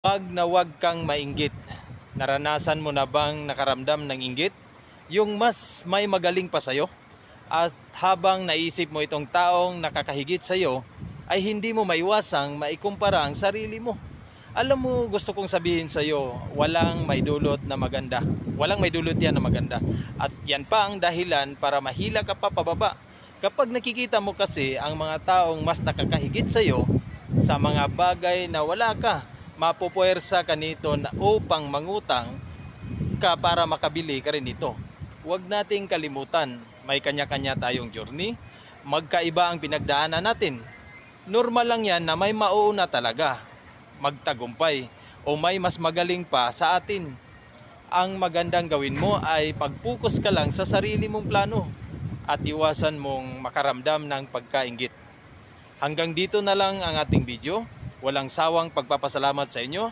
Wag na wag kang mainggit. Naranasan mo na bang nakaramdam ng inggit? Yung mas may magaling pa sa'yo? At habang naisip mo itong taong nakakahigit sa'yo, ay hindi mo maiwasang maikumpara ang sarili mo. Alam mo, gusto kong sabihin sa'yo, walang may dulot na maganda. Walang may dulot yan na maganda. At yan pa ang dahilan para mahila ka pa pababa. Kapag nakikita mo kasi ang mga taong mas nakakahigit sa'yo sa mga bagay na wala ka, mapupuwersa ka nito na upang mangutang ka para makabili ka rin nito. Huwag nating kalimutan, may kanya-kanya tayong journey, magkaiba ang pinagdaanan natin. Normal lang yan na may mauuna talaga, magtagumpay, o may mas magaling pa sa atin. Ang magandang gawin mo ay pag-focus ka lang sa sarili mong plano at iwasan mong makaramdam ng pagkainggit. Hanggang dito na lang ang ating video. Walang sawang pagpapasalamat sa inyo.